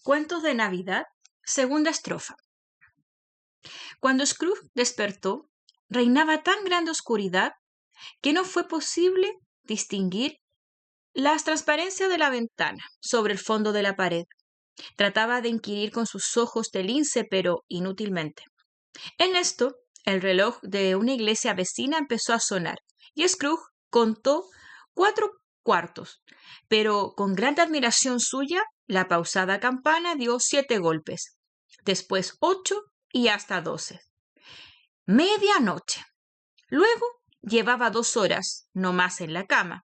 Cuentos de Navidad, segunda estrofa. Cuando Scrooge despertó, reinaba tan grande oscuridad que no fue posible distinguir las transparencias de la ventana sobre el fondo de la pared. Trataba de inquirir con sus ojos de lince, pero inútilmente. En esto, el reloj de una iglesia vecina empezó a sonar, y Scrooge contó 4 cuartos, pero con gran admiración suya, la pausada campana dio 7 golpes, después 8 y hasta 12. Medianoche. Luego llevaba 2 horas, no más en la cama.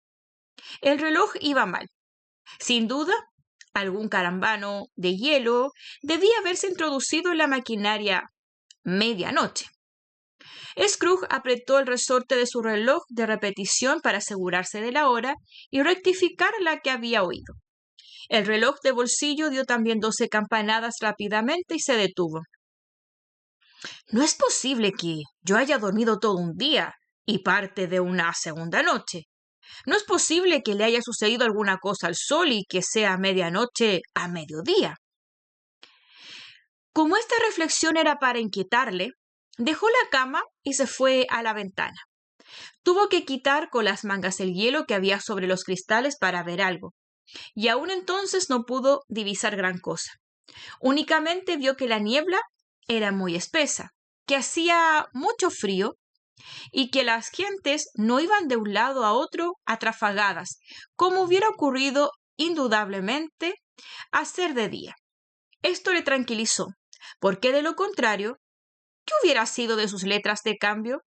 El reloj iba mal. Sin duda, algún carambano de hielo debía haberse introducido en la maquinaria. Medianoche. Scrooge apretó el resorte de su reloj de repetición para asegurarse de la hora y rectificar la que había oído. El reloj de bolsillo dio también 12 campanadas rápidamente y se detuvo. No es posible que yo haya dormido todo un día y parte de una segunda noche. No es posible que le haya sucedido alguna cosa al sol y que sea medianoche a mediodía. Como esta reflexión era para inquietarle, dejó la cama y se fue a la ventana. Tuvo que quitar con las mangas el hielo que había sobre los cristales para ver algo, y aún entonces no pudo divisar gran cosa. Únicamente vio que la niebla era muy espesa, que hacía mucho frío y que las gentes no iban de un lado a otro atrafagadas, como hubiera ocurrido indudablemente a ser de día. Esto le tranquilizó, porque de lo contrario, ¿qué hubiera sido de sus letras de cambio?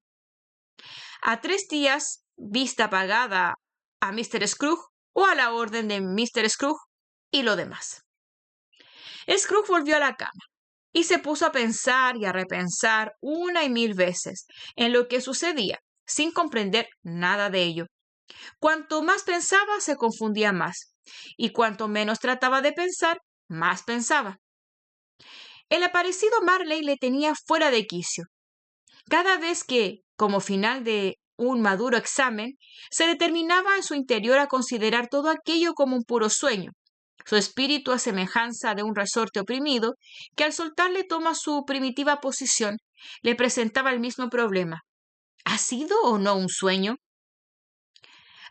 A 3 días, vista pagada a Mr. Scrooge o a la orden de Mr. Scrooge y lo demás. Scrooge volvió a la cama y se puso a pensar y a repensar una y 1000 veces en lo que sucedía, sin comprender nada de ello. Cuanto más pensaba, se confundía más, y cuanto menos trataba de pensar, más pensaba. El aparecido Marley le tenía fuera de quicio. Cada vez que, como final de un maduro examen, se determinaba en su interior a considerar todo aquello como un puro sueño, su espíritu a semejanza de un resorte oprimido, que al soltarle toma su primitiva posición, le presentaba el mismo problema. ¿Ha sido o no un sueño?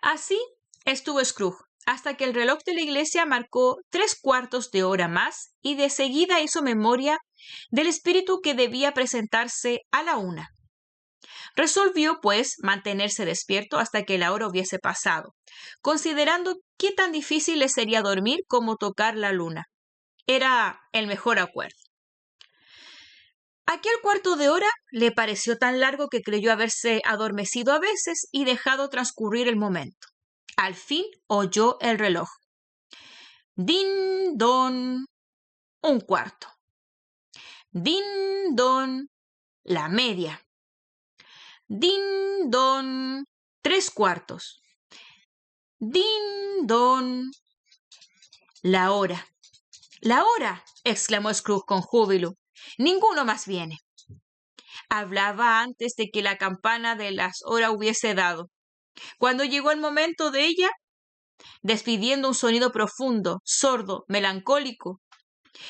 Así estuvo Scrooge, hasta que el reloj de la iglesia marcó 3 cuartos de hora más y de seguida hizo memoria del espíritu que debía presentarse a la 1. Resolvió, pues, mantenerse despierto hasta que la hora hubiese pasado, considerando qué tan difícil le sería dormir como tocar la luna. Era el mejor acuerdo. Aquel cuarto de hora le pareció tan largo que creyó haberse adormecido a veces y dejado transcurrir el momento. Al fin oyó el reloj. Din don, 1 cuarto. Din don, la media. Din don, 3 cuartos. Din don, la hora. ¡La hora!, exclamó Scrooge con júbilo. Ninguno más viene. Hablaba antes de que la campana de las horas hubiese dado. Cuando llegó el momento de ella, despidiendo un sonido profundo, sordo, melancólico,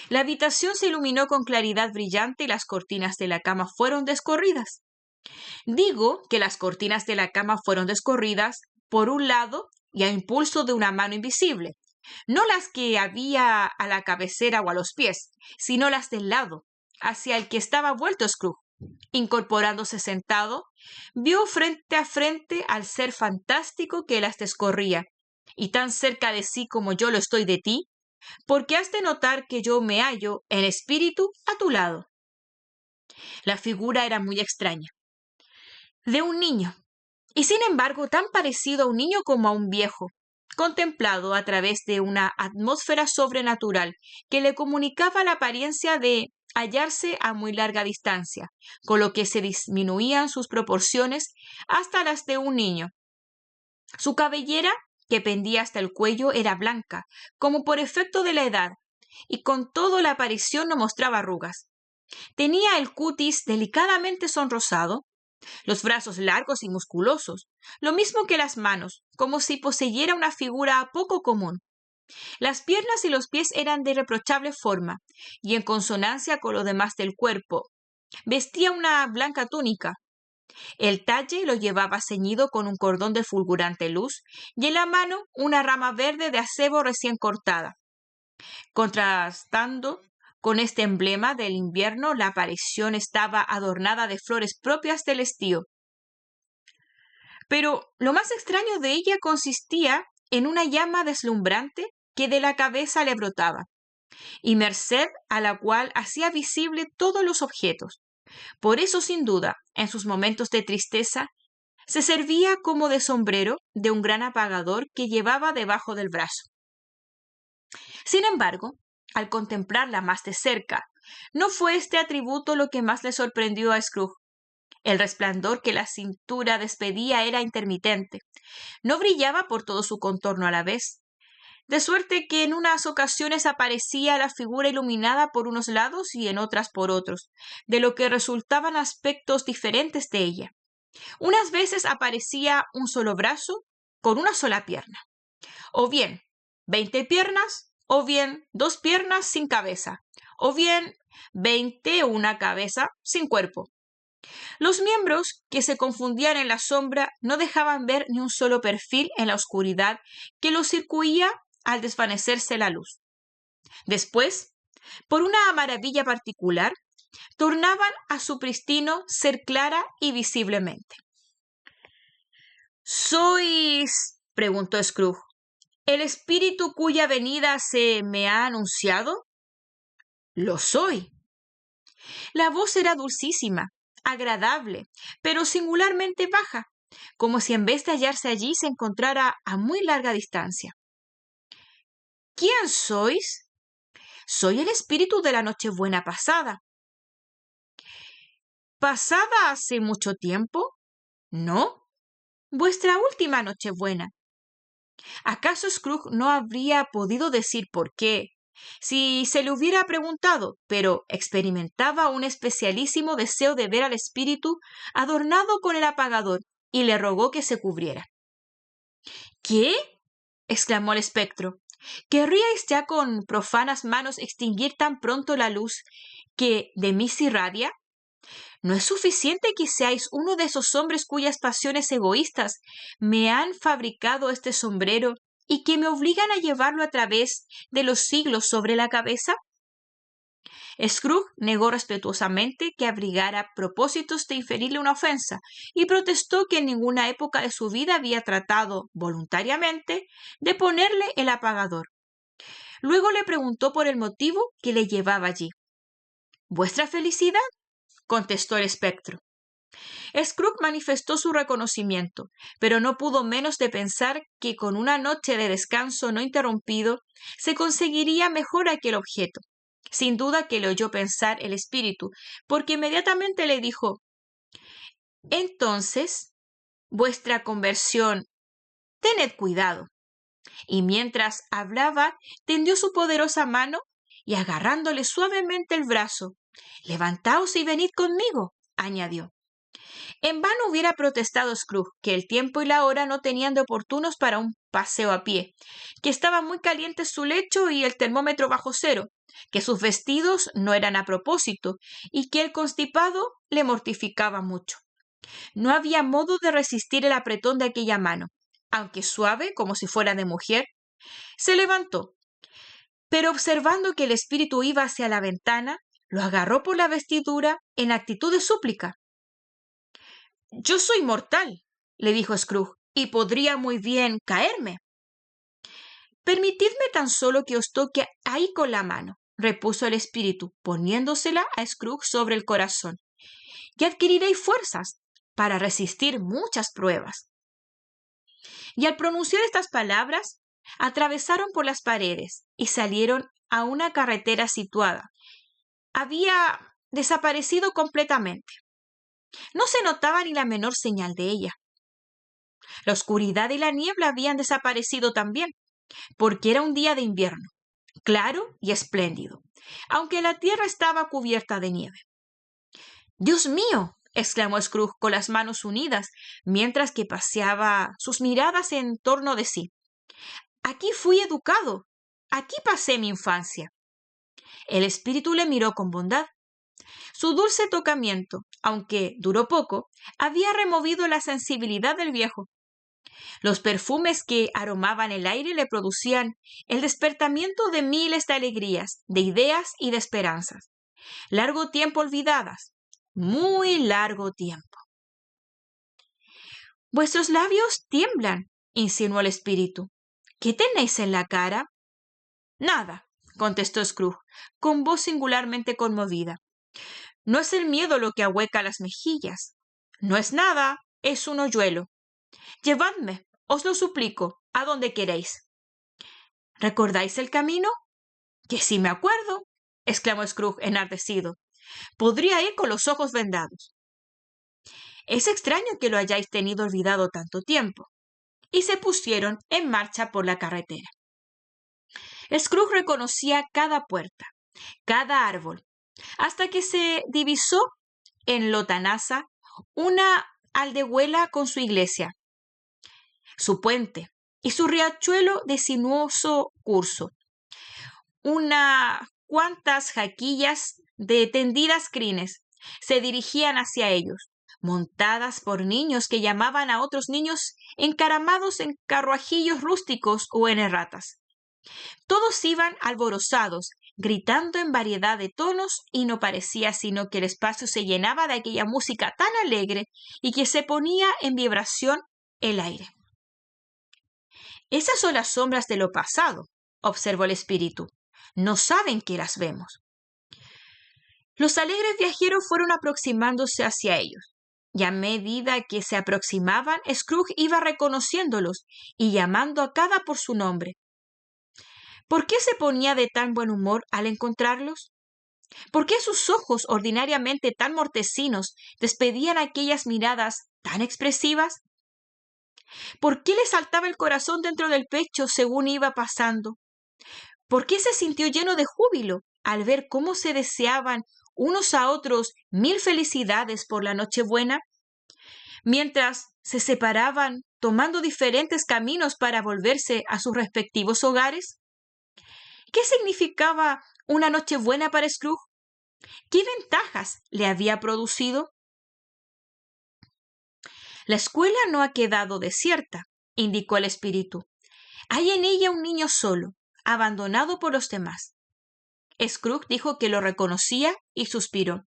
la habitación se iluminó con claridad brillante y las cortinas de la cama fueron descorridas. Digo que las cortinas de la cama fueron descorridas por un lado y a impulso de una mano invisible, no las que había a la cabecera o a los pies, sino las del lado, hacia el que estaba vuelto Scrooge. Incorporándose sentado, vio frente a frente al ser fantástico que las descorría, y tan cerca de sí como yo lo estoy de ti, porque has de notar que yo me hallo en espíritu a tu lado. La figura era muy extraña, de un niño, y sin embargo tan parecido a un niño como a un viejo, contemplado a través de una atmósfera sobrenatural que le comunicaba la apariencia de hallarse a muy larga distancia, con lo que se disminuían sus proporciones hasta las de un niño. Su cabellera, que pendía hasta el cuello, era blanca, como por efecto de la edad, y con todo la aparición no mostraba arrugas. Tenía el cutis delicadamente sonrosado, los brazos largos y musculosos, lo mismo que las manos, como si poseyera una figura poco común. Las piernas y los pies eran de irreprochable forma, y en consonancia con lo demás del cuerpo. Vestía una blanca túnica. El talle lo llevaba ceñido con un cordón de fulgurante luz, y en la mano una rama verde de acebo recién cortada. Contrastando con este emblema del invierno, la aparición estaba adornada de flores propias del estío. Pero lo más extraño de ella consistía en una llama deslumbrante que de la cabeza le brotaba, y merced a la cual hacía visible todos los objetos. Por eso, sin duda, en sus momentos de tristeza, se servía como de sombrero de un gran apagador que llevaba debajo del brazo. Sin embargo, al contemplarla más de cerca, no fue este atributo lo que más le sorprendió a Scrooge. El resplandor que la cintura despedía era intermitente. No brillaba por todo su contorno a la vez, de suerte que en unas ocasiones aparecía la figura iluminada por unos lados y en otras por otros, de lo que resultaban aspectos diferentes de ella. Unas veces aparecía un solo brazo con una sola pierna, o bien 20 piernas, o bien 2 piernas sin cabeza, o bien 21 cabeza sin cuerpo. Los miembros, que se confundían en la sombra, no dejaban ver ni un solo perfil en la oscuridad que los circuía al desvanecerse la luz. Después, por una maravilla particular, tornaban a su pristino ser clara y visiblemente. —¿Sois, preguntó Scrooge, el espíritu cuya venida se me ha anunciado? —Lo soy. La voz era dulcísima, agradable, pero singularmente baja, como si en vez de hallarse allí se encontrara a muy larga distancia. —¿Quién sois? —Soy el espíritu de la Nochebuena pasada. —¿Pasada hace mucho tiempo? —No, vuestra última Nochebuena. ¿Acaso Scrooge no habría podido decir por qué, si se le hubiera preguntado, pero experimentaba un especialísimo deseo de ver al espíritu adornado con el apagador y le rogó que se cubriera? —¿Qué? —exclamó el espectro. ¿Querríais ya con profanas manos extinguir tan pronto la luz que de mí se irradia? ¿No es suficiente que seáis uno de esos hombres cuyas pasiones egoístas me han fabricado este sombrero y que me obligan a llevarlo a través de los siglos sobre la cabeza? Scrooge negó respetuosamente que abrigara propósitos de inferirle una ofensa y protestó que en ninguna época de su vida había tratado voluntariamente de ponerle el apagador. Luego le preguntó por el motivo que le llevaba allí. —¿Vuestra felicidad? —contestó el espectro. Scrooge manifestó su reconocimiento, pero no pudo menos de pensar que con una noche de descanso no interrumpido se conseguiría mejor aquel objeto. Sin duda que le oyó pensar el espíritu, porque inmediatamente le dijo: —Entonces, vuestra conversión, tened cuidado. Y mientras hablaba, tendió su poderosa mano y agarrándole suavemente el brazo: —Levantaos y venid conmigo —añadió. En vano hubiera protestado Scrooge que el tiempo y la hora no tenían de oportunos para un paseo a pie, que estaba muy caliente su lecho y el termómetro bajo cero, que sus vestidos no eran a propósito y que el constipado le mortificaba mucho. No había modo de resistir el apretón de aquella mano, aunque suave como si fuera de mujer. Se levantó, pero observando que el espíritu iba hacia la ventana, lo agarró por la vestidura en actitud de súplica. —Yo soy mortal —le dijo Scrooge—, y podría muy bien caerme. —Permitidme tan solo que os toque ahí con la mano —repuso el espíritu, poniéndosela a Scrooge sobre el corazón—, y adquiriréis fuerzas para resistir muchas pruebas. Y al pronunciar estas palabras, atravesaron por las paredes y salieron a una carretera situada. Había desaparecido completamente. No se notaba ni la menor señal de ella. La oscuridad y la niebla habían desaparecido también, porque era un día de invierno, claro y espléndido, aunque la tierra estaba cubierta de nieve. —¡Dios mío! —exclamó Scrooge con las manos unidas, mientras que paseaba sus miradas en torno de sí. —Aquí fui educado, Aquí pasé mi infancia. El espíritu le miró con bondad. Su dulce tocamiento, aunque duró poco, había removido la sensibilidad del viejo. Los perfumes que aromaban el aire le producían el despertamiento de miles de alegrías, de ideas y de esperanzas. Largo tiempo olvidadas, muy largo tiempo. Vuestros labios tiemblan, insinuó el espíritu. ¿Qué tenéis en la cara? Nada, contestó Scrooge, con voz singularmente conmovida. No es el miedo lo que ahueca las mejillas. No es nada, es un hoyuelo. Llevadme, os lo suplico, a donde queréis. ¿Recordáis el camino? Que sí me acuerdo, exclamó Scrooge enardecido. Podría ir con los ojos vendados. Es extraño que lo hayáis tenido olvidado tanto tiempo. Y se pusieron en marcha por la carretera. Scrooge reconocía cada puerta, cada árbol, hasta que se divisó en lontananza una aldehuela con su iglesia, su puente y su riachuelo de sinuoso curso. Unas cuantas jaquillas de tendidas crines se dirigían hacia ellos, montadas por niños que llamaban a otros niños encaramados en carruajillos rústicos o en erratas. Todos iban alborozados, gritando en variedad de tonos, y no parecía sino que el espacio se llenaba de aquella música tan alegre y que se ponía en vibración el aire. Esas son las sombras de lo pasado, observó el espíritu. No saben que las vemos. Los alegres viajeros fueron aproximándose hacia ellos, y a medida que se aproximaban, Scrooge iba reconociéndolos y llamando a cada por su nombre. ¿Por qué se ponía de tan buen humor al encontrarlos? ¿Por qué sus ojos, ordinariamente tan mortecinos, despedían aquellas miradas tan expresivas? ¿Por qué le saltaba el corazón dentro del pecho según iba pasando? ¿Por qué se sintió lleno de júbilo al ver cómo se deseaban unos a otros 1000 felicidades por la Nochebuena? Mientras se separaban, tomando diferentes caminos para volverse a sus respectivos hogares. ¿Qué significaba una Nochebuena para Scrooge? ¿Qué ventajas le había producido? La escuela no ha quedado desierta, indicó el espíritu. Hay en ella un niño solo, abandonado por los demás. Scrooge dijo que lo reconocía y suspiró.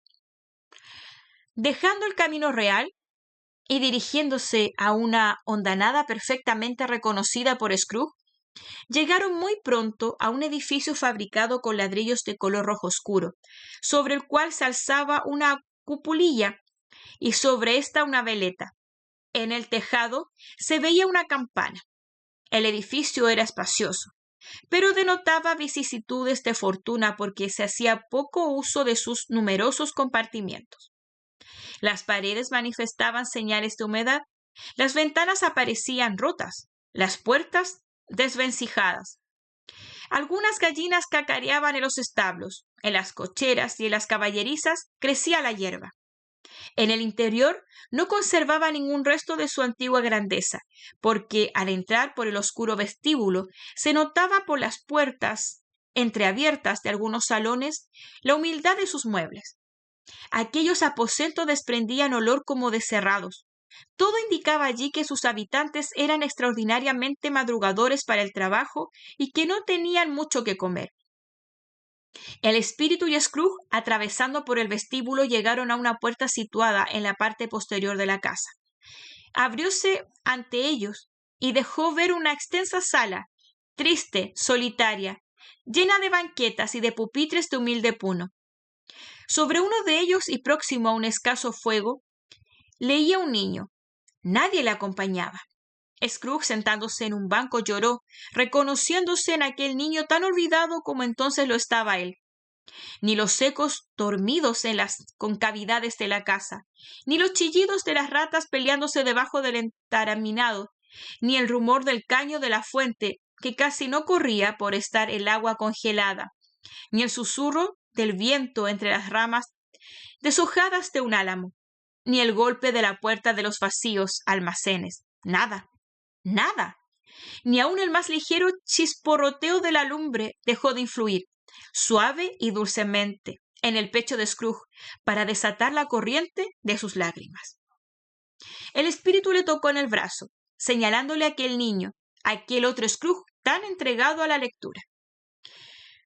Dejando el camino real y dirigiéndose a una hondanada perfectamente reconocida por Scrooge, llegaron muy pronto a un edificio fabricado con ladrillos de color rojo oscuro, sobre el cual se alzaba una cupulilla y sobre esta una veleta. En el tejado se veía una campana. El edificio era espacioso, pero denotaba vicisitudes de fortuna porque se hacía poco uso de sus numerosos compartimientos. Las paredes manifestaban señales de humedad, las ventanas aparecían rotas, las puertas desvencijadas. Algunas gallinas cacareaban en los establos, en las cocheras y en las caballerizas crecía la hierba. En el interior no conservaba ningún resto de su antigua grandeza, porque al entrar por el oscuro vestíbulo se notaba por las puertas entreabiertas de algunos salones la humildad de sus muebles. Aquellos aposentos desprendían olor como de cerrados. Todo indicaba allí que sus habitantes eran extraordinariamente madrugadores para el trabajo y que no tenían mucho que comer. El espíritu y Scrooge, atravesando por el vestíbulo, llegaron a una puerta situada en la parte posterior de la casa. Abrióse ante ellos y dejó ver una extensa sala, triste, solitaria, llena de banquetas y de pupitres de humilde puno. Sobre uno de ellos y próximo a un escaso fuego, leía un niño. Nadie le acompañaba. Scrooge, sentándose en un banco, lloró, reconociéndose en aquel niño tan olvidado como entonces lo estaba él. Ni los ecos dormidos en las concavidades de la casa, ni los chillidos de las ratas peleándose debajo del entaraminado, ni el rumor del caño de la fuente, que casi no corría por estar el agua congelada, ni el susurro del viento entre las ramas deshojadas de un álamo, ni el golpe de la puerta de los vacíos almacenes. Nada, nada. Ni aun el más ligero chisporroteo de la lumbre dejó de influir, suave y dulcemente, en el pecho de Scrooge, para desatar la corriente de sus lágrimas. El espíritu le tocó en el brazo, señalándole a aquel niño, a aquel otro Scrooge tan entregado a la lectura.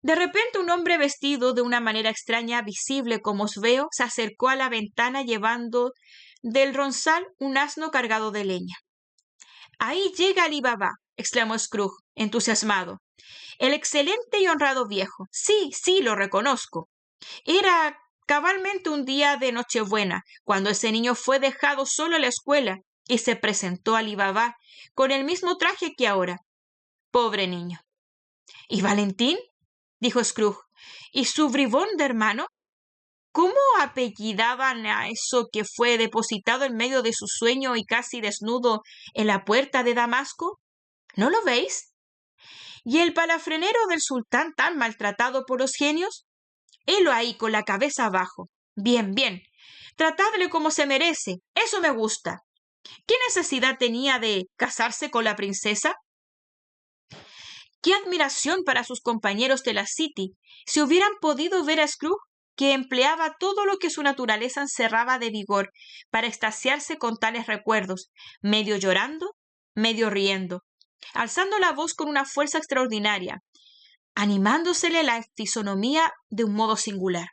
De repente un hombre vestido de una manera extraña, visible como os veo, se acercó a la ventana llevando del ronzal un asno cargado de leña. «Ahí llega Ali Baba», exclamó Scrooge, entusiasmado. «El excelente y honrado viejo. Sí, sí, lo reconozco. Era cabalmente un día de Nochebuena, cuando ese niño fue dejado solo en la escuela y se presentó Ali Baba con el mismo traje que ahora. Pobre niño». «¿Y Valentín?», dijo Scrooge. «¿Y su bribón de hermano? ¿Cómo apellidaban a eso que fue depositado en medio de su sueño y casi desnudo en la puerta de Damasco? ¿No lo veis? ¿Y el palafrenero del sultán tan maltratado por los genios? Helo ahí con la cabeza abajo. Bien, bien. Tratadle como se merece. Eso me gusta. ¿Qué necesidad tenía de casarse con la princesa? ¡Qué admiración para sus compañeros de la City! Si hubieran podido ver a Scrooge, que empleaba todo lo que su naturaleza encerraba de vigor para extasiarse con tales recuerdos, medio llorando, medio riendo, alzando la voz con una fuerza extraordinaria, animándosele la fisonomía de un modo singular.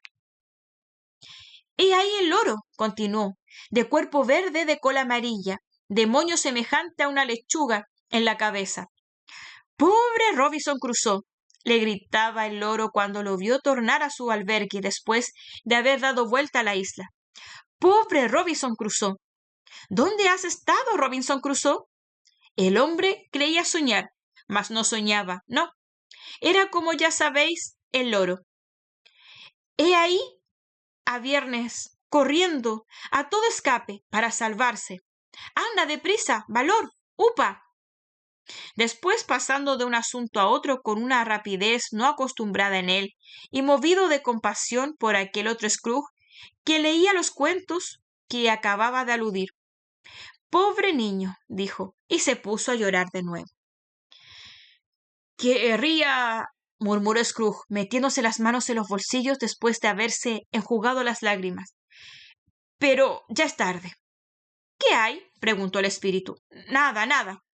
«He ahí el loro», continuó, «de cuerpo verde, de cola amarilla, de moño semejante a una lechuga en la cabeza. ¡Pobre Robinson Crusoe!», le gritaba el loro cuando lo vio tornar a su albergue después de haber dado vuelta a la isla. «¡Pobre Robinson Crusoe! ¿Dónde has estado, Robinson Crusoe?». El hombre creía soñar, mas no soñaba, no. Era, como ya sabéis, el loro. «He ahí a Viernes, corriendo, a todo escape, para salvarse. ¡Anda, deprisa! ¡Valor! ¡Upa!». Después, pasando de un asunto a otro con una rapidez no acostumbrada en él, y movido de compasión por aquel otro Scrooge, que leía los cuentos que acababa de aludir. «Pobre niño», dijo, y se puso a llorar de nuevo. «Querría», murmuró Scrooge, metiéndose las manos en los bolsillos después de haberse enjugado las lágrimas. «Pero ya es tarde». «¿Qué hay?», preguntó el espíritu. «Nada, nada.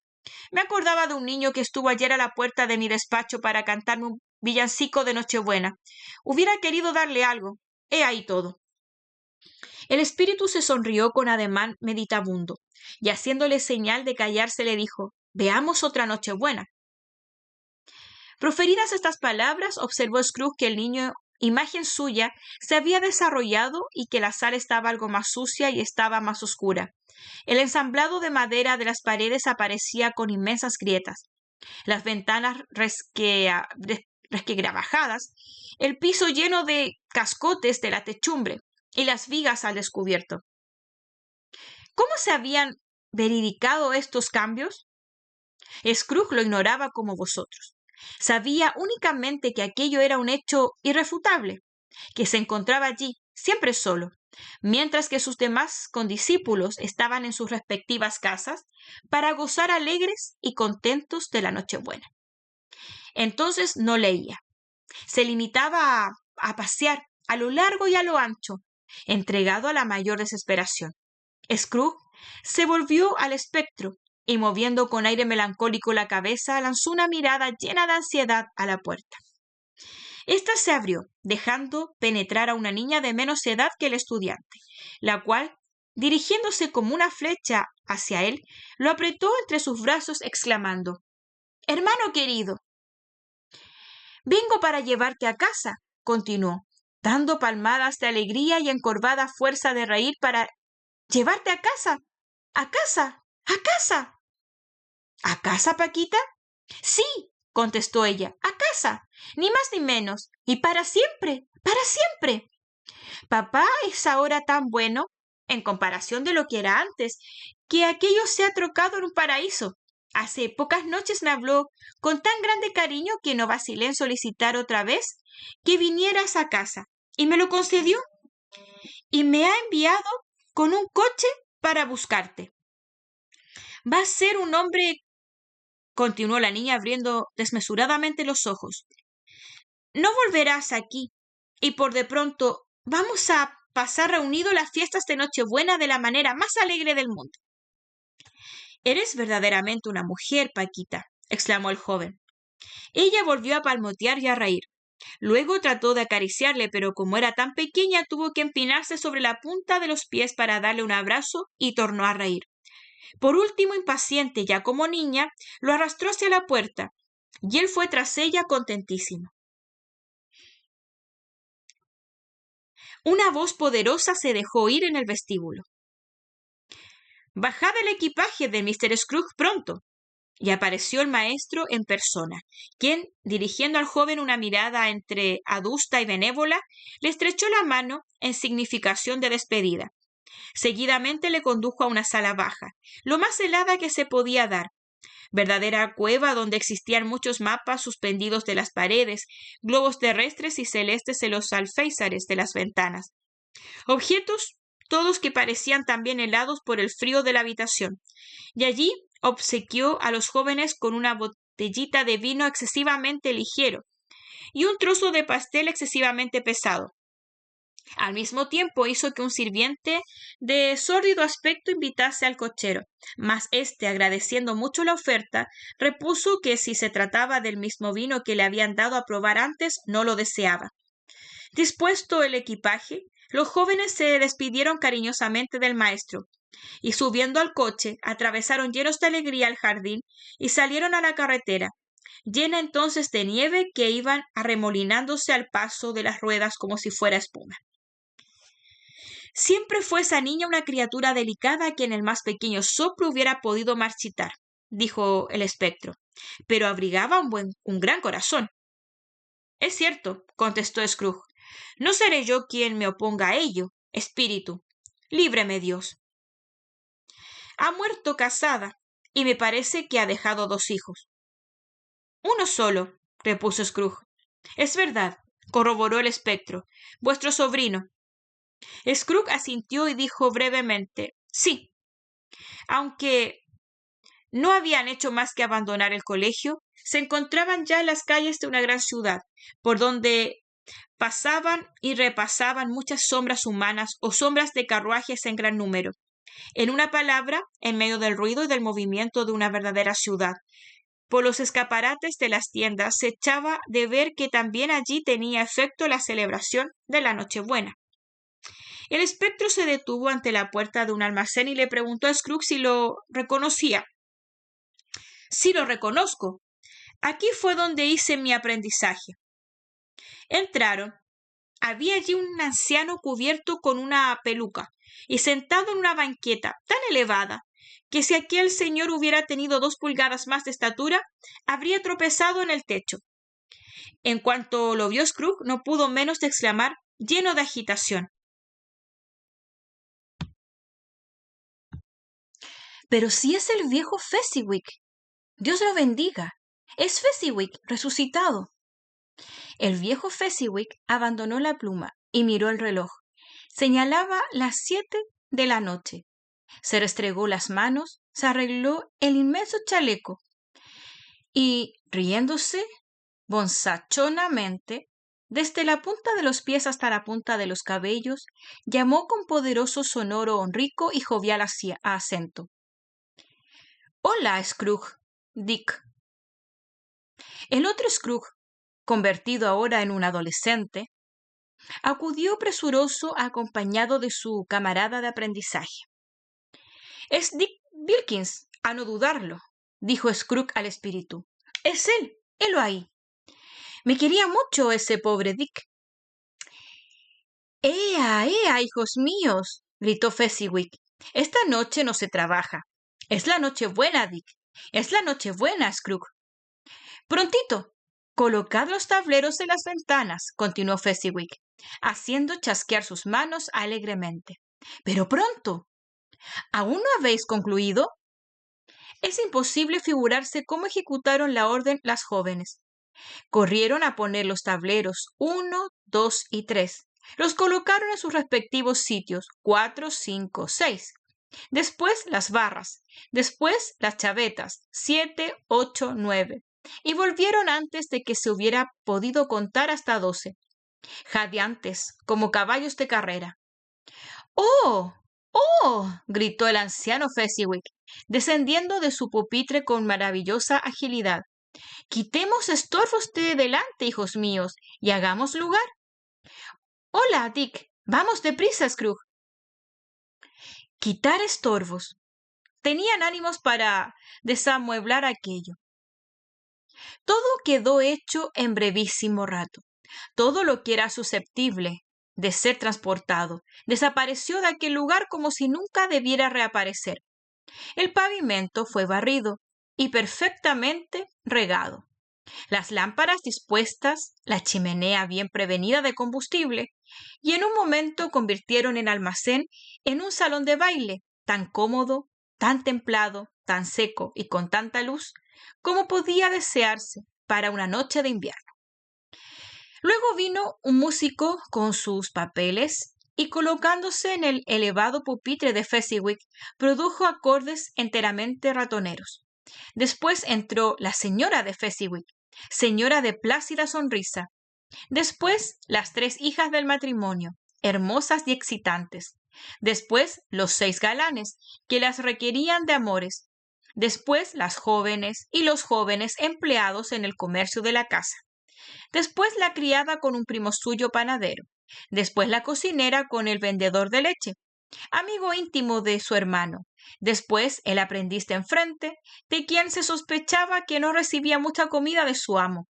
Me acordaba de un niño que estuvo ayer a la puerta de mi despacho para cantarme un villancico de Nochebuena. Hubiera querido darle algo. He ahí todo». El espíritu se sonrió con ademán meditabundo, y haciéndole señal de callarse le dijo: «Veamos otra Nochebuena». Proferidas estas palabras, observó Scrooge que el niño, imagen suya, se había desarrollado y que la sala estaba algo más sucia y estaba más oscura. El ensamblado de madera de las paredes aparecía con inmensas grietas, las ventanas resquebrajadas, el piso lleno de cascotes de la techumbre y las vigas al descubierto. ¿Cómo se habían verificado estos cambios? Scrooge lo ignoraba como vosotros. Sabía únicamente que aquello era un hecho irrefutable, que se encontraba allí, siempre solo, mientras que sus demás condiscípulos estaban en sus respectivas casas para gozar alegres y contentos de la Nochebuena. Entonces no leía. Se limitaba a pasear a lo largo y a lo ancho, entregado a la mayor desesperación. Scrooge se volvió al espectro y, moviendo con aire melancólico la cabeza, lanzó una mirada llena de ansiedad a la puerta. Esta se abrió, dejando penetrar a una niña de menos edad que el estudiante, la cual, dirigiéndose como una flecha hacia él, lo apretó entre sus brazos, exclamando: «Hermano querido». «Vengo para llevarte a casa», continuó, dando palmadas de alegría y encorvada fuerza de reír. «Para llevarte a casa, a casa, a casa». «¿A casa, Paquita?». «Sí», contestó ella, «a casa, ni más ni menos, y para siempre, para siempre. Papá es ahora tan bueno, en comparación de lo que era antes, que aquello se ha trocado en un paraíso. Hace pocas noches me habló con tan grande cariño que no vacilé en solicitar otra vez que vinieras a casa, y me lo concedió, y me ha enviado con un coche para buscarte. Va a ser un hombre continuó la niña abriendo desmesuradamente los ojos. No volverás aquí, y por de pronto vamos a pasar reunidos las fiestas de Nochebuena de la manera más alegre del mundo. Eres verdaderamente una mujer, Paquita, exclamó el joven. Ella volvió a palmotear y a reír. Luego trató de acariciarle, pero como era tan pequeña, tuvo que empinarse sobre la punta de los pies para darle un abrazo y tornó a reír. Por último, impaciente ya como niña, lo arrastró hacia la puerta, y él fue tras ella contentísimo. Una voz poderosa se dejó oír en el vestíbulo. «Bajad el equipaje de Mr. Scrooge pronto». Y apareció el maestro en persona, quien, dirigiendo al joven una mirada entre adusta y benévola, le estrechó la mano en significación de despedida. Seguidamente le condujo a una sala baja, lo más helada que se podía dar, verdadera cueva donde existían muchos mapas suspendidos de las paredes, globos terrestres y celestes en los alféizares de las ventanas. Objetos todos que parecían también helados por el frío de la habitación. Y allí obsequió a los jóvenes con una botellita de vino excesivamente ligero y un trozo de pastel excesivamente pesado. Al mismo tiempo hizo que un sirviente de sórdido aspecto invitase al cochero, mas éste, agradeciendo mucho la oferta, repuso que si se trataba del mismo vino que le habían dado a probar antes, no lo deseaba. Dispuesto el equipaje, los jóvenes se despidieron cariñosamente del maestro, y subiendo al coche, atravesaron llenos de alegría el jardín y salieron a la carretera, llena entonces de nieve que iban arremolinándose al paso de las ruedas como si fuera espuma. Siempre fue esa niña una criatura delicada que en el más pequeño soplo hubiera podido marchitar, dijo el espectro, pero abrigaba un gran corazón. Es cierto, contestó Scrooge. No seré yo quien me oponga a ello, espíritu. Líbreme Dios. Ha muerto casada, y me parece que ha dejado 2 hijos. Uno solo, repuso Scrooge. Es verdad, corroboró el espectro. Vuestro sobrino. Scrooge asintió y dijo brevemente, sí. Aunque no habían hecho más que abandonar el colegio, se encontraban ya en las calles de una gran ciudad, por donde pasaban y repasaban muchas sombras humanas o sombras de carruajes en gran número. En una palabra, en medio del ruido y del movimiento de una verdadera ciudad. Por los escaparates de las tiendas se echaba de ver que también allí tenía efecto la celebración de la Nochebuena. El espectro se detuvo ante la puerta de un almacén y le preguntó a Scrooge si lo reconocía. Sí, lo reconozco. Aquí fue donde hice mi aprendizaje. Entraron. Había allí un anciano cubierto con una peluca y sentado en una banqueta tan elevada que si aquel señor hubiera tenido 2 pulgadas más de estatura, habría tropezado en el techo. En cuanto lo vio Scrooge, no pudo menos de exclamar, lleno de agitación. «Pero si es el viejo Fezziwig. Dios lo bendiga. Es Fezziwig resucitado». El viejo Fezziwig abandonó la pluma y miró el reloj. Señalaba las 7 de la noche. Se restregó las manos, se arregló el inmenso chaleco y, riéndose bonzachonamente, desde la punta de los pies hasta la punta de los cabellos, llamó con poderoso sonoro, rico y jovial acento. «Hola, Scrooge, Dick». El otro Scrooge, convertido ahora en un adolescente, acudió presuroso acompañado de su camarada de aprendizaje. «Es Dick Wilkins, a no dudarlo», dijo Scrooge al espíritu. «Es él, helo ahí. Me quería mucho ese pobre Dick». «¡Ea, ea, hijos míos!», gritó Fezziwig. «Esta noche no se trabaja. Es la Nochebuena, Dick. Es la Nochebuena, Scrooge». «Prontito, colocad los tableros en las ventanas», continuó Fezziwig, haciendo chasquear sus manos alegremente. «Pero pronto. ¿Aún no habéis concluido?». Es imposible figurarse cómo ejecutaron la orden las jóvenes. Corrieron a poner los tableros 1, 2 y 3. Los colocaron en sus respectivos sitios 4, 5, 6. después las barras, después las chavetas, 7, 8, 9, y volvieron antes de que se hubiera podido contar hasta 12, jadeantes como caballos de carrera. ¡Oh! ¡Oh! Gritó el anciano Fezziwig, descendiendo de su pupitre con maravillosa agilidad. Quitemos estorbos de delante, hijos míos, y hagamos lugar. Hola, Dick. Vamos deprisa, Scrooge. Quitar estorbos. Tenían ánimos para desamueblar aquello. Todo quedó hecho en brevísimo rato. Todo lo que era susceptible de ser transportado desapareció de aquel lugar como si nunca debiera reaparecer. El pavimento fue barrido y perfectamente regado. Las lámparas dispuestas, la chimenea bien prevenida de combustible, y en un momento convirtieron el almacén en un salón de baile tan cómodo, tan templado, tan seco y con tanta luz como podía desearse para una noche de invierno. Luego vino un músico con sus papeles y colocándose en el elevado pupitre de Fezziwig, produjo acordes enteramente ratoneros. Después entró la señora de Fezziwig, señora de plácida sonrisa. Después las 3 hijas del matrimonio, hermosas y excitantes. Después los 6 galanes, que las requerían de amores. Después las jóvenes y los jóvenes empleados en el comercio de la casa. Después la criada con un primo suyo panadero. Después la cocinera con el vendedor de leche, amigo íntimo de su hermano. Después el aprendiz de enfrente, de quien se sospechaba que no recibía mucha comida de su amo.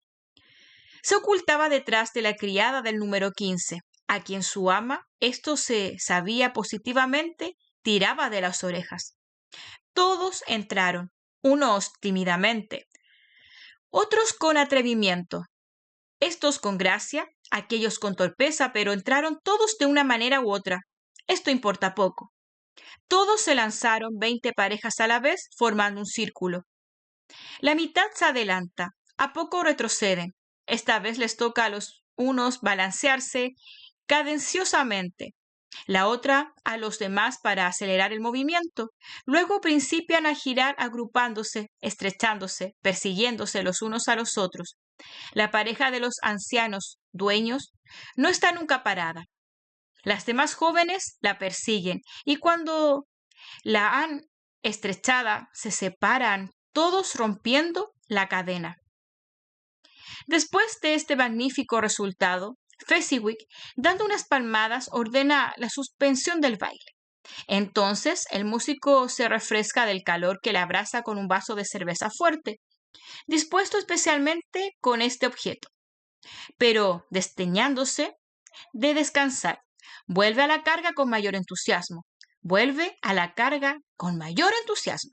Se ocultaba detrás de la criada del número 15, a quien su ama, esto se sabía positivamente, tiraba de las orejas. Todos entraron, unos tímidamente, otros con atrevimiento, estos con gracia, aquellos con torpeza, pero entraron todos de una manera u otra. Esto importa poco. Todos se lanzaron 20 parejas a la vez, formando un círculo. La mitad se adelanta, a poco retroceden. Esta vez les toca a los unos balancearse cadenciosamente, la otra a los demás para acelerar el movimiento. Luego principian a girar agrupándose, estrechándose, persiguiéndose los unos a los otros. La pareja de los ancianos dueños no está nunca parada. Las demás jóvenes la persiguen y cuando la han estrechada se separan, todos rompiendo la cadena. Después de este magnífico resultado, Fezziwig, dando unas palmadas, ordena la suspensión del baile. Entonces el músico se refresca del calor que le abrasa con un vaso de cerveza fuerte, dispuesto especialmente con este objeto. Pero, desdeñándose de descansar, vuelve a la carga con mayor entusiasmo. Vuelve a la carga con mayor entusiasmo.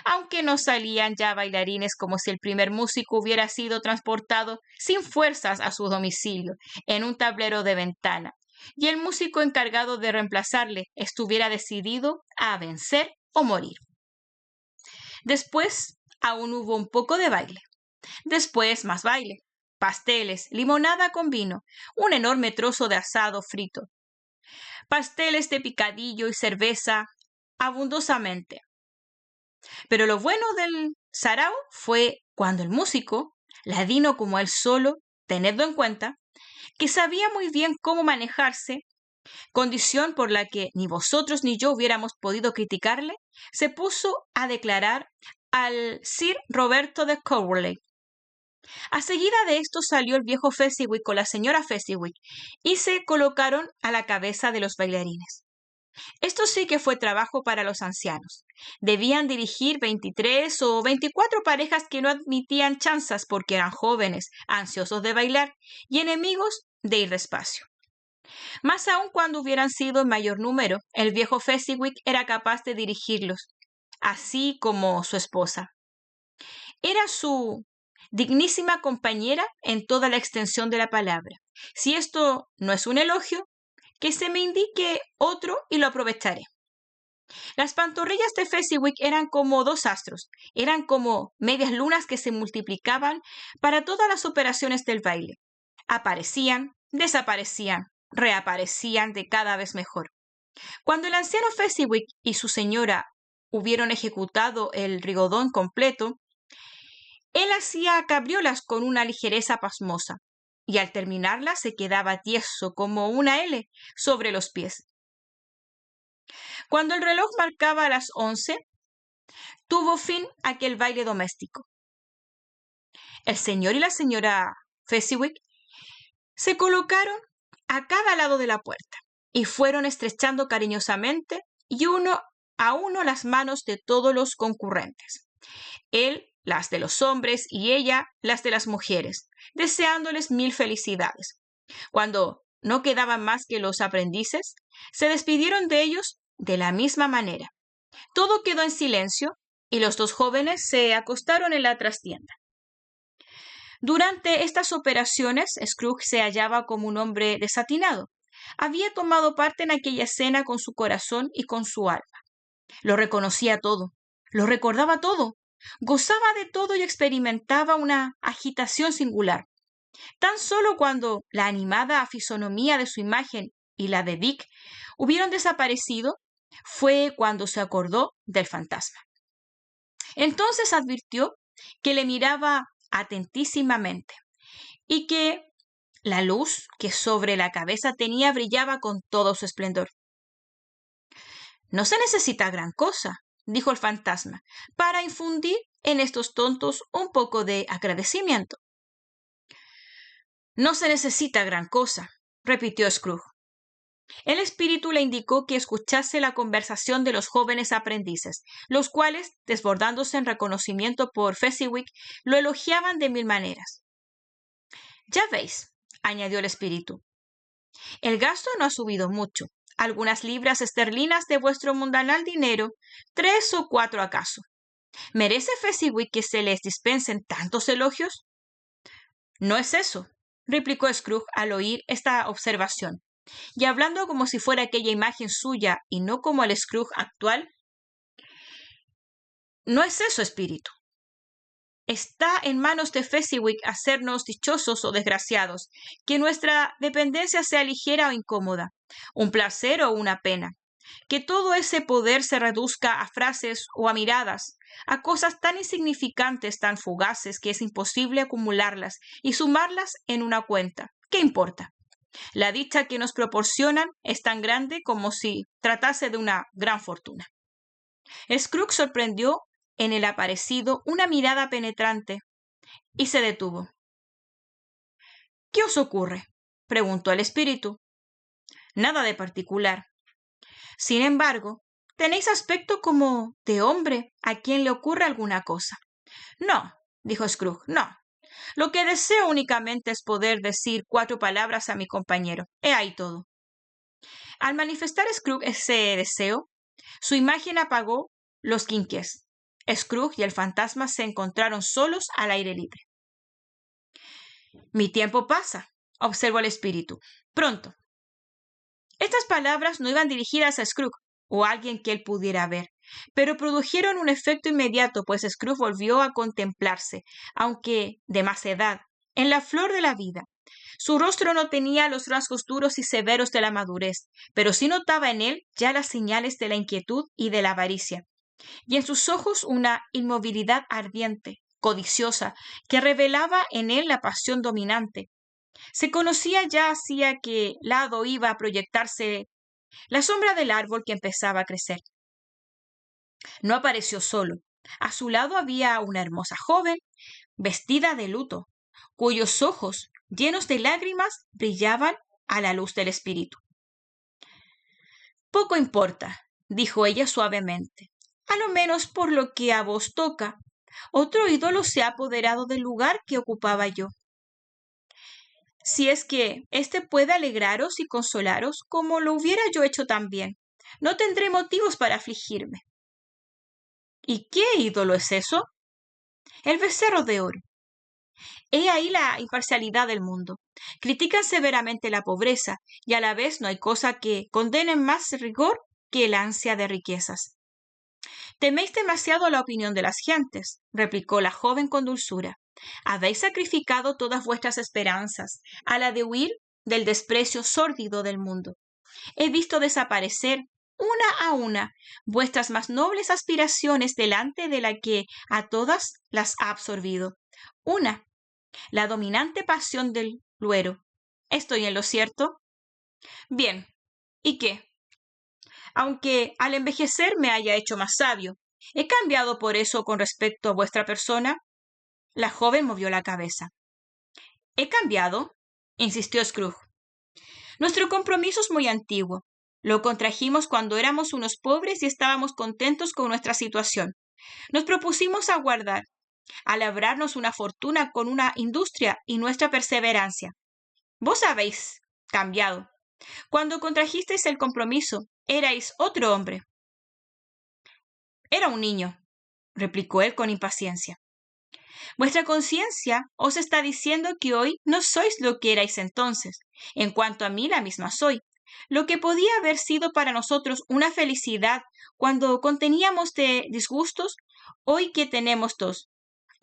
Aunque no salían ya bailarines como si el primer músico hubiera sido transportado sin fuerzas a su domicilio en un tablero de ventana, y el músico encargado de reemplazarle estuviera decidido a vencer o morir. Después aún hubo un poco de baile. Después más baile, pasteles, limonada con vino, un enorme trozo de asado frito, pasteles de picadillo y cerveza abundosamente. Pero lo bueno del sarao fue cuando el músico, ladino como él solo, tenedlo en cuenta, que sabía muy bien cómo manejarse, condición por la que ni vosotros ni yo hubiéramos podido criticarle, se puso a declarar al Sir Roberto de Coverley. A seguida de esto salió el viejo Fezziwig con la señora Fezziwig y se colocaron a la cabeza de los bailarines. Esto sí que fue trabajo para los ancianos. Debían dirigir 23 o 24 parejas que no admitían chanzas porque eran jóvenes, ansiosos de bailar y enemigos de ir despacio. Más aún cuando hubieran sido en mayor número, el viejo Fezziwig era capaz de dirigirlos, así como su esposa. Era su dignísima compañera en toda la extensión de la palabra. Si esto no es un elogio, que se me indique otro y lo aprovecharé. Las pantorrillas de Fezziwig eran como 2 astros, eran como medias lunas que se multiplicaban para todas las operaciones del baile. Aparecían, desaparecían, reaparecían de cada vez mejor. Cuando el anciano Fezziwig y su señora hubieron ejecutado el rigodón completo, él hacía cabriolas con una ligereza pasmosa, y al terminarla se quedaba tieso como una L sobre los pies. Cuando el reloj marcaba las 11, tuvo fin aquel baile doméstico. El señor y la señora Fezziwig se colocaron a cada lado de la puerta y fueron estrechando cariñosamente y uno a uno las manos de todos los concurrentes. Él las de los hombres y ella las de las mujeres, deseándoles mil felicidades. Cuando no quedaban más que los aprendices, se despidieron de ellos de la misma manera. Todo quedó en silencio y los dos jóvenes se acostaron en la trastienda. Durante estas operaciones, Scrooge se hallaba como un hombre desatinado. Había tomado parte en aquella escena con su corazón y con su alma. Lo reconocía todo, lo recordaba todo, gozaba de todo y experimentaba una agitación singular. Tan solo cuando la animada fisonomía de su imagen y la de Dick hubieron desaparecido, fue cuando se acordó del fantasma. Entonces advirtió que le miraba atentísimamente y que la luz que sobre la cabeza tenía brillaba con todo su esplendor. No se necesita gran cosa, dijo el fantasma, para infundir en estos tontos un poco de agradecimiento. No se necesita gran cosa, repitió Scrooge. El espíritu le indicó que escuchase la conversación de los jóvenes aprendices, los cuales, desbordándose en reconocimiento por Fezziwig, lo elogiaban de mil maneras. Ya veis, añadió el espíritu, el gasto no ha subido mucho. Algunas libras esterlinas de vuestro mundanal dinero, 3 o 4 acaso. ¿Merece Fezziwig que se les dispensen tantos elogios? No es eso, replicó Scrooge al oír esta observación, y hablando como si fuera aquella imagen suya y no como el Scrooge actual. No es eso, espíritu. Está en manos de Fezziwig hacernos dichosos o desgraciados, que nuestra dependencia sea ligera o incómoda, un placer o una pena, que todo ese poder se reduzca a frases o a miradas, a cosas tan insignificantes, tan fugaces, que es imposible acumularlas y sumarlas en una cuenta. ¿Qué importa? La dicha que nos proporcionan es tan grande como si tratase de una gran fortuna. Scrooge sorprendió en el aparecido una mirada penetrante y se detuvo. ¿Qué os ocurre?, preguntó el espíritu. Nada de particular. Sin embargo, tenéis aspecto como de hombre a quien le ocurre alguna cosa. No, dijo Scrooge, no. Lo que deseo únicamente es poder decir 4 palabras a mi compañero. He ahí todo. Al manifestar Scrooge ese deseo, su imagen apagó los quinqués. Scrooge y el fantasma se encontraron solos al aire libre. Mi tiempo pasa, observó el espíritu. Pronto. Estas palabras no iban dirigidas a Scrooge o a alguien que él pudiera ver, pero produjeron un efecto inmediato, pues Scrooge volvió a contemplarse, aunque de más edad, en la flor de la vida. Su rostro no tenía los rasgos duros y severos de la madurez, pero sí notaba en él ya las señales de la inquietud y de la avaricia, y en sus ojos una inmovilidad ardiente, codiciosa, que revelaba en él la pasión dominante. Se conocía ya hacia qué lado iba a proyectarse la sombra del árbol que empezaba a crecer. No apareció solo. A su lado había una hermosa joven, vestida de luto, cuyos ojos, llenos de lágrimas, brillaban a la luz del espíritu. Poco importa, dijo ella suavemente. A lo menos por lo que a vos toca, otro ídolo se ha apoderado del lugar que ocupaba yo. Si es que éste puede alegraros y consolaros como lo hubiera yo hecho también, no tendré motivos para afligirme. ¿Y qué ídolo es eso? El becerro de oro. He ahí la imparcialidad del mundo. Critican severamente la pobreza y a la vez no hay cosa que condene más rigor que el ansia de riquezas. Teméis demasiado la opinión de las gentes, replicó la joven con dulzura. Habéis sacrificado todas vuestras esperanzas a la de huir del desprecio sórdido del mundo. He visto desaparecer, una a una, vuestras más nobles aspiraciones delante de la que a todas las ha absorbido. Una, la dominante pasión del luero. ¿Estoy en lo cierto? Bien. ¿Y qué? Aunque al envejecer me haya hecho más sabio, ¿he cambiado por eso con respecto a vuestra persona? La joven movió la cabeza. ¿He cambiado? Insistió Scrooge. Nuestro compromiso es muy antiguo. Lo contrajimos cuando éramos unos pobres y estábamos contentos con nuestra situación. Nos propusimos aguardar, a labrarnos una fortuna con una industria y nuestra perseverancia. Vos habéis cambiado. Cuando contrajisteis el compromiso, erais otro hombre. Era un niño, replicó él con impaciencia. Vuestra conciencia os está diciendo que hoy no sois lo que erais entonces. En cuanto a mí, la misma soy. Lo que podía haber sido para nosotros una felicidad cuando conteníamos de disgustos, hoy que tenemos dos.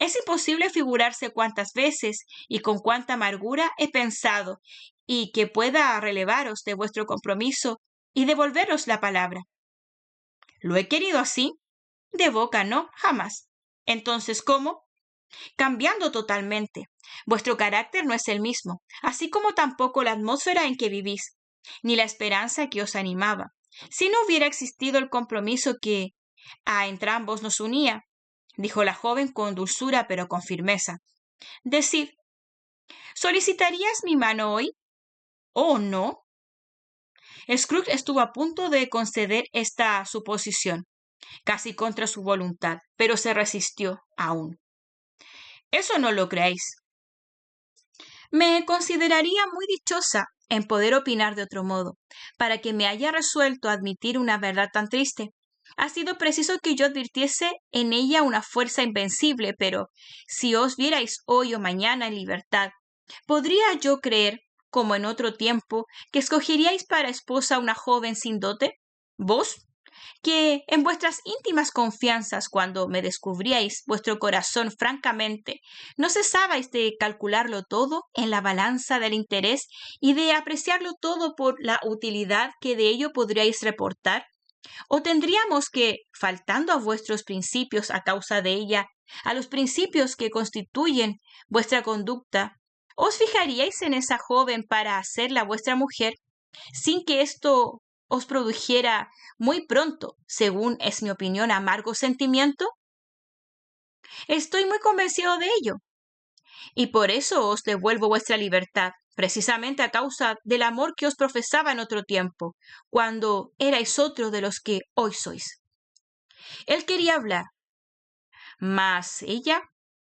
Es imposible figurarse cuántas veces y con cuánta amargura he pensado y que pueda relevaros de vuestro compromiso y devolveros la palabra. ¿Lo he querido así? De boca no, jamás. Entonces, ¿cómo? Cambiando totalmente. Vuestro carácter no es el mismo, así como tampoco la atmósfera en que vivís, ni la esperanza que os animaba. Si no hubiera existido el compromiso que a entrambos nos unía, dijo la joven con dulzura pero con firmeza. Decid, ¿solicitarías mi mano hoy? ¿Oh, no? Scrooge estuvo a punto de conceder esta suposición, casi contra su voluntad, pero se resistió aún. Eso no lo creéis. Me consideraría muy dichosa en poder opinar de otro modo, para que me haya resuelto a admitir una verdad tan triste. Ha sido preciso que yo advirtiese en ella una fuerza invencible, pero si os vierais hoy o mañana en libertad, ¿podría yo creer, como en otro tiempo, que escogeríais para esposa a una joven sin dote? ¿Vos? Que en vuestras íntimas confianzas, cuando me descubríais vuestro corazón francamente, no cesabais de calcularlo todo en la balanza del interés y de apreciarlo todo por la utilidad que de ello podríais reportar. ¿O tendríamos que, faltando a vuestros principios a causa de ella, a los principios que constituyen vuestra conducta, os fijaríais en esa joven para hacerla vuestra mujer, sin que esto os produjera muy pronto, según es mi opinión, amargo sentimiento? Estoy muy convencido de ello, y por eso os devuelvo vuestra libertad, precisamente a causa del amor que os profesaba en otro tiempo, cuando erais otro de los que hoy sois. Él quería hablar, mas ella,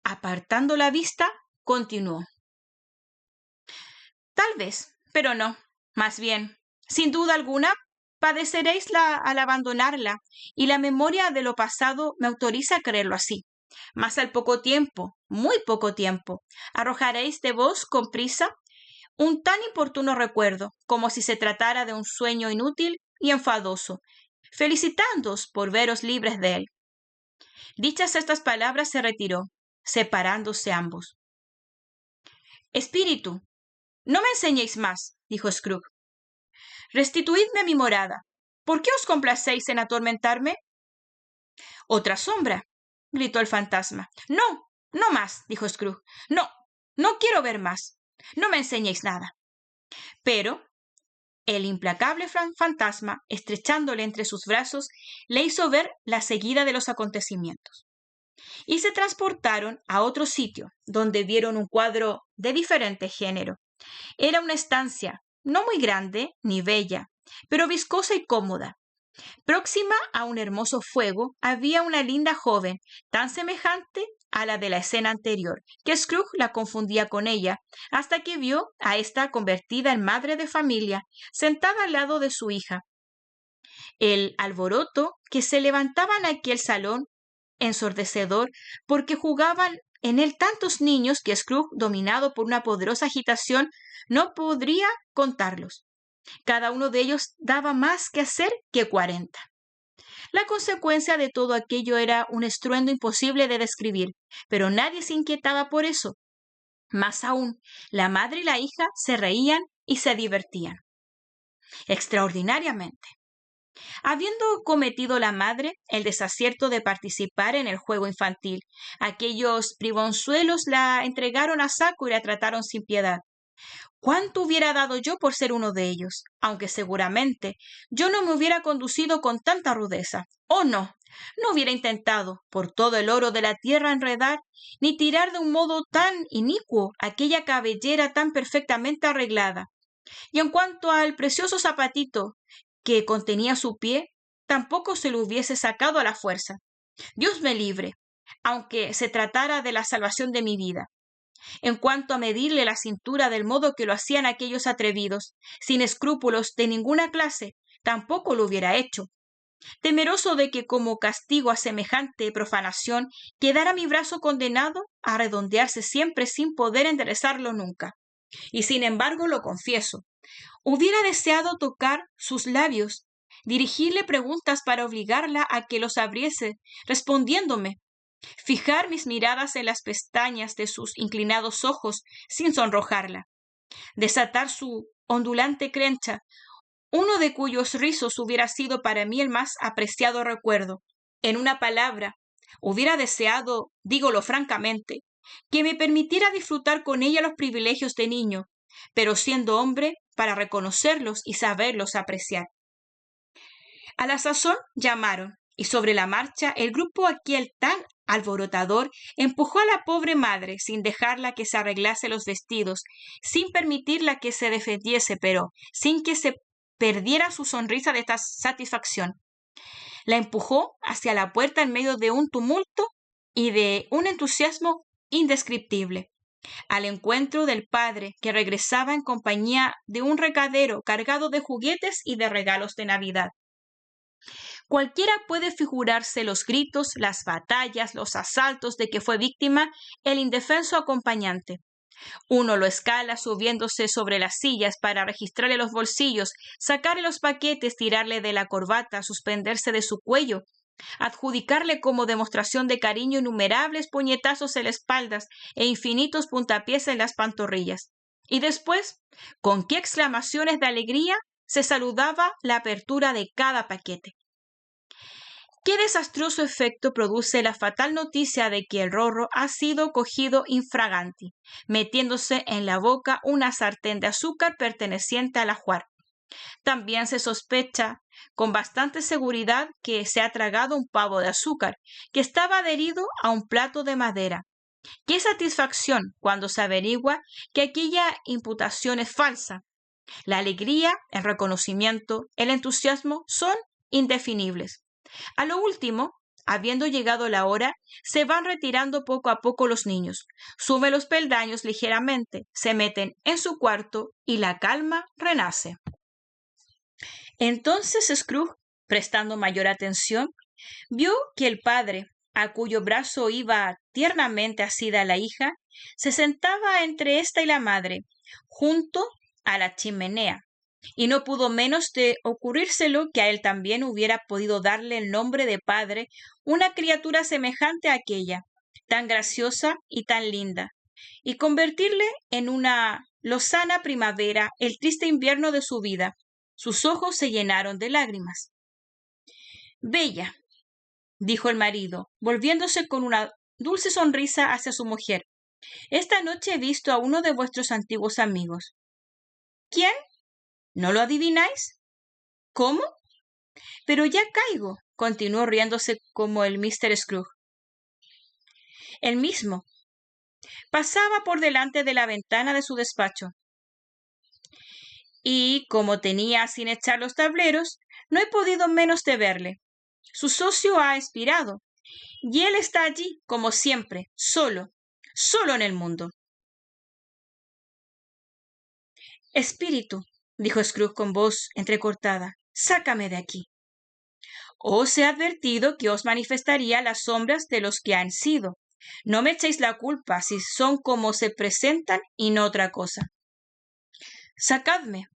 apartando la vista, continuó. Tal vez, pero no. Más bien, sin duda alguna, padeceréis al abandonarla, y la memoria de lo pasado me autoriza a creerlo así. Mas al poco tiempo, muy poco tiempo, arrojaréis de vos con prisa un tan importuno recuerdo, como si se tratara de un sueño inútil y enfadoso, felicitándoos por veros libres de él. Dichas estas palabras se retiró, separándose ambos. Espíritu, no me enseñéis más, dijo Scrooge. Restituidme mi morada. ¿Por qué os complacéis en atormentarme? Otra sombra, gritó el fantasma. No, no más, dijo Scrooge. No, no quiero ver más. No me enseñéis nada. Pero el implacable fantasma, estrechándole entre sus brazos, le hizo ver la seguida de los acontecimientos. Y se transportaron a otro sitio, donde vieron un cuadro de diferente género. Era una estancia, no muy grande ni bella, pero viscosa y cómoda. Próxima a un hermoso fuego había una linda joven, tan semejante a la de la escena anterior, que Scrooge la confundía con ella, hasta que vio a esta convertida en madre de familia, sentada al lado de su hija. El alboroto que se levantaba en aquel salón, ensordecedor, porque jugaban en él tantos niños que Scrooge, dominado por una poderosa agitación, no podría contarlos. Cada uno de ellos daba más que hacer que 40. La consecuencia de todo aquello era un estruendo imposible de describir, pero nadie se inquietaba por eso. Más aún, la madre y la hija se reían y se divertían. extraordinariamente. Habiendo cometido la madre el desacierto de participar en el juego infantil, aquellos bribonzuelos la entregaron a saco y la trataron sin piedad. ¿Cuánto hubiera dado yo por ser uno de ellos? Aunque seguramente yo no me hubiera conducido con tanta rudeza. Oh, no, no hubiera intentado, por todo el oro de la tierra, enredar, ni tirar de un modo tan inicuo aquella cabellera tan perfectamente arreglada. Y en cuanto al precioso zapatito que contenía su pie, tampoco se lo hubiese sacado a la fuerza. Dios me libre, aunque se tratara de la salvación de mi vida. En cuanto a medirle la cintura del modo que lo hacían aquellos atrevidos, sin escrúpulos de ninguna clase, tampoco lo hubiera hecho, temeroso de que como castigo a semejante profanación quedara mi brazo condenado a redondearse siempre sin poder enderezarlo nunca. Y sin embargo lo confieso, hubiera deseado tocar sus labios, dirigirle preguntas para obligarla a que los abriese, respondiéndome, fijar mis miradas en las pestañas de sus inclinados ojos sin sonrojarla, desatar su ondulante crencha, uno de cuyos rizos hubiera sido para mí el más apreciado recuerdo. En una palabra, hubiera deseado, dígolo francamente, que me permitiera disfrutar con ella los privilegios de niño, pero siendo hombre para reconocerlos y saberlos apreciar. A la sazón llamaron, y sobre la marcha el grupo aquel tan alborotador empujó a la pobre madre sin dejarla que se arreglase los vestidos, sin permitirla que se defendiese, pero sin que se perdiera su sonrisa de satisfacción. La empujó hacia la puerta en medio de un tumulto y de un entusiasmo indescriptible, al encuentro del padre que regresaba en compañía de un recadero cargado de juguetes y de regalos de Navidad. Cualquiera puede figurarse los gritos, las batallas, los asaltos de que fue víctima el indefenso acompañante. Uno lo escala subiéndose sobre las sillas para registrarle los bolsillos, sacarle los paquetes, tirarle de la corbata, suspenderse de su cuello, adjudicarle como demostración de cariño innumerables puñetazos en las espaldas e infinitos puntapiés en las pantorrillas. Y después, con qué exclamaciones de alegría se saludaba la apertura de cada paquete. ¿Qué desastroso efecto produce la fatal noticia de que el Rorro ha sido cogido infraganti, metiéndose en la boca una sartén de azúcar perteneciente al ajuar? También se sospecha con bastante seguridad que se ha tragado un pavo de azúcar, que estaba adherido a un plato de madera. ¡Qué satisfacción cuando se averigua que aquella imputación es falsa! La alegría, el reconocimiento, el entusiasmo son indefinibles. A lo último, habiendo llegado la hora, se van retirando poco a poco los niños, suben los peldaños ligeramente, se meten en su cuarto y la calma renace. Entonces Scrooge, prestando mayor atención, vio que el padre, a cuyo brazo iba tiernamente asida la hija, se sentaba entre ésta y la madre, junto a la chimenea, y no pudo menos de ocurrírselo que a él también hubiera podido darle el nombre de padre una criatura semejante a aquella, tan graciosa y tan linda, y convertirle en una lozana primavera el triste invierno de su vida. Sus ojos se llenaron de lágrimas. «Bella», dijo el marido, volviéndose con una dulce sonrisa hacia su mujer, «esta noche he visto a uno de vuestros antiguos amigos». «¿Quién? ¿No lo adivináis?» «¿Cómo? Pero ya caigo», continuó riéndose como el Mr. Scrooge. «El mismo. Pasaba por delante de la ventana de su despacho. Y, como tenía sin echar los tableros, no he podido menos de verle. Su socio ha expirado, y él está allí, como siempre, solo en el mundo». «Espíritu», dijo Scrooge con voz entrecortada, «sácame de aquí. Os he advertido que os manifestaría las sombras de los que han sido. No me echéis la culpa si son como se presentan y no otra cosa. Sacadme.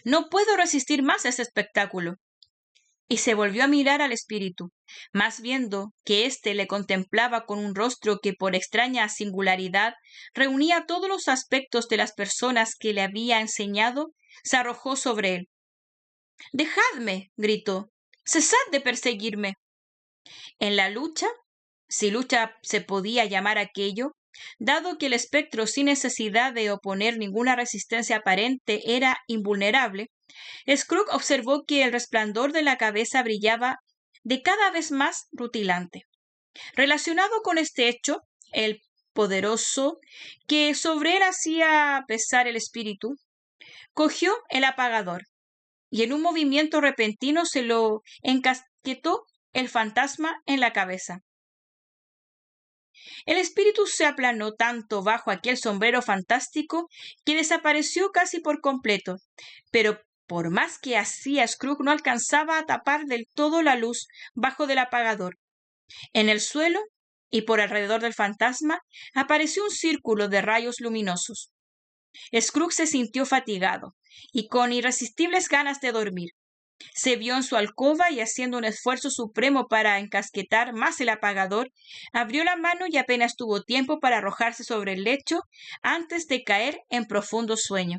No puedo resistir más ese espectáculo». Y se volvió a mirar al espíritu, mas viendo que éste le contemplaba con un rostro que por extraña singularidad reunía todos los aspectos de las personas que le había enseñado, se arrojó sobre él. —¡Dejadme! —gritó—. ¡Cesad de perseguirme! En la lucha, si lucha se podía llamar aquello, dado que el espectro, sin necesidad de oponer ninguna resistencia aparente, era invulnerable, Scrooge observó que el resplandor de la cabeza brillaba de cada vez más rutilante. Relacionado con este hecho, el poderoso que sobre él hacía pesar el espíritu, cogió el apagador y en un movimiento repentino se lo encasquetó el fantasma en la cabeza. El espíritu se aplanó tanto bajo aquel sombrero fantástico que desapareció casi por completo, pero por más que hacía, Scrooge no alcanzaba a tapar del todo la luz bajo del apagador. En el suelo y por alrededor del fantasma apareció un círculo de rayos luminosos. Scrooge se sintió fatigado y con irresistibles ganas de dormir. Se vio en su alcoba y, haciendo un esfuerzo supremo para encasquetar más el apagador, abrió la mano y apenas tuvo tiempo para arrojarse sobre el lecho antes de caer en profundo sueño.